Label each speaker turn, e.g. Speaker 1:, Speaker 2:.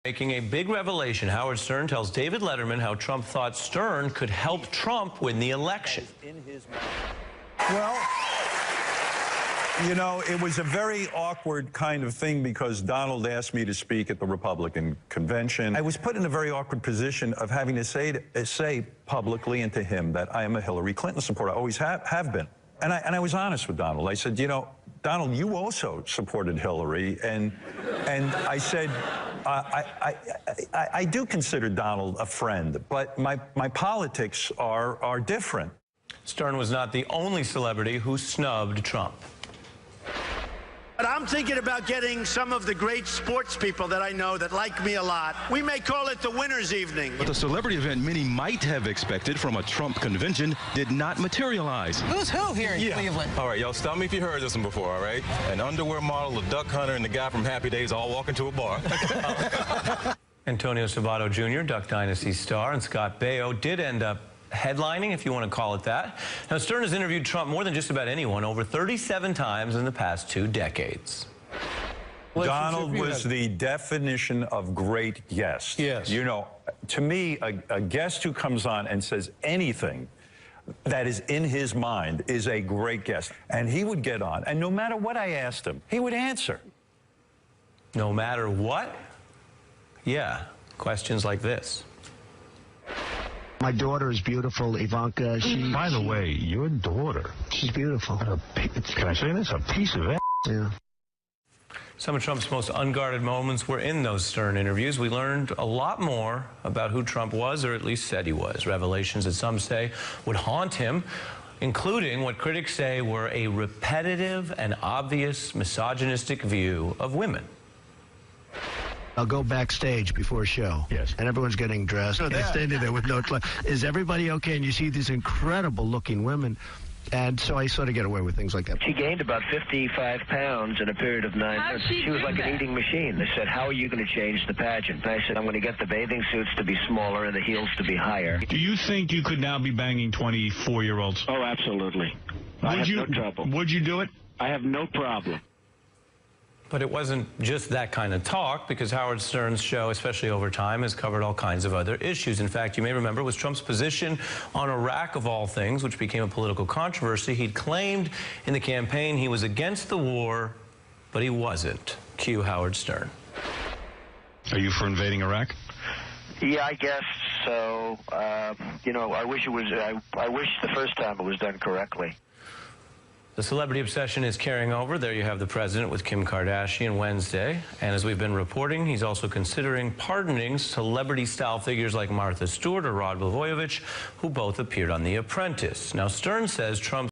Speaker 1: Making a big revelation, Howard Stern tells David Letterman how Trump thought Stern could help Trump win the election.
Speaker 2: Well, you know, it was a very awkward kind of thing because Donald asked me to speak at the Republican convention. I was put in a very awkward position of having to say publicly and to him that I am a Hillary Clinton supporter. I always have been. And I was honest with Donald. I said, you know, Donald, you also supported Hillary. And I said, I do consider Donald a friend, but my politics are different.
Speaker 1: Stern was not the only celebrity who snubbed Trump.
Speaker 3: But I'm thinking about getting some of the great sports people that I know that like me a lot. We may call it the winner's evening.
Speaker 4: But the celebrity event many might have expected from a Trump convention did not materialize.
Speaker 5: Who's who here in Cleveland?
Speaker 6: All right, y'all, stop me if you heard this one before, all right? An underwear model, a duck hunter, and the guy from Happy Days all walk into a bar.
Speaker 1: Antonio Sabato Jr., Duck Dynasty star, and Scott Baio did end up headlining, if you want to call it that. Now, Stern has interviewed Trump more than just about anyone, over 37 times in the past 2 decades.
Speaker 2: Donald was the definition of great guest.
Speaker 1: Yes.
Speaker 2: You know, to me, a guest who comes on and says anything that is in his mind is a great guest. And he would get on, and no matter what I asked him, he would answer.
Speaker 1: No matter what? Yeah, questions like this.
Speaker 7: My daughter is beautiful, Ivanka.
Speaker 8: By the way, your daughter.
Speaker 7: She's beautiful.
Speaker 8: Can I say this? A piece of ass.
Speaker 7: Yeah.
Speaker 1: Some of Trump's most unguarded moments were in those Stern interviews. We learned a lot more about who Trump was, or at least said he was. Revelations that some say would haunt him, including what critics say were a repetitive and obvious misogynistic view of women.
Speaker 7: I'll go backstage before a show.
Speaker 8: Yes.
Speaker 7: And everyone's getting dressed. So they're standing there with no clothes. Is everybody okay? And you see these incredible-looking women. And so I sort of get away with things like that.
Speaker 9: She gained about 55 pounds in a period of 9 months. She was like an eating machine. They said, how are you going to change the pageant? And I said, I'm going to get the bathing suits to be smaller and the heels to be higher.
Speaker 8: Do you think you could now be banging 24-year-olds?
Speaker 9: Oh, absolutely. I have no trouble.
Speaker 8: Would you do it?
Speaker 9: I have no problem.
Speaker 1: But it wasn't just that kind of talk, because Howard Stern's show, especially over time, has covered all kinds of other issues. In fact, you may remember it was Trump's position on Iraq, of all things, which became a political controversy. He'd claimed in the campaign he was against the war, but he wasn't. Cue Howard Stern.
Speaker 8: Are you for invading Iraq?
Speaker 9: Yeah, I guess so. You know, I wish it was. I wish the first time it was done correctly.
Speaker 1: The celebrity obsession is carrying over. There you have the president with Kim Kardashian Wednesday. And as we've been reporting, he's also considering pardoning celebrity-style figures like Martha Stewart or Rod Blagojevich, who both appeared on The Apprentice. Now, Stern says Trump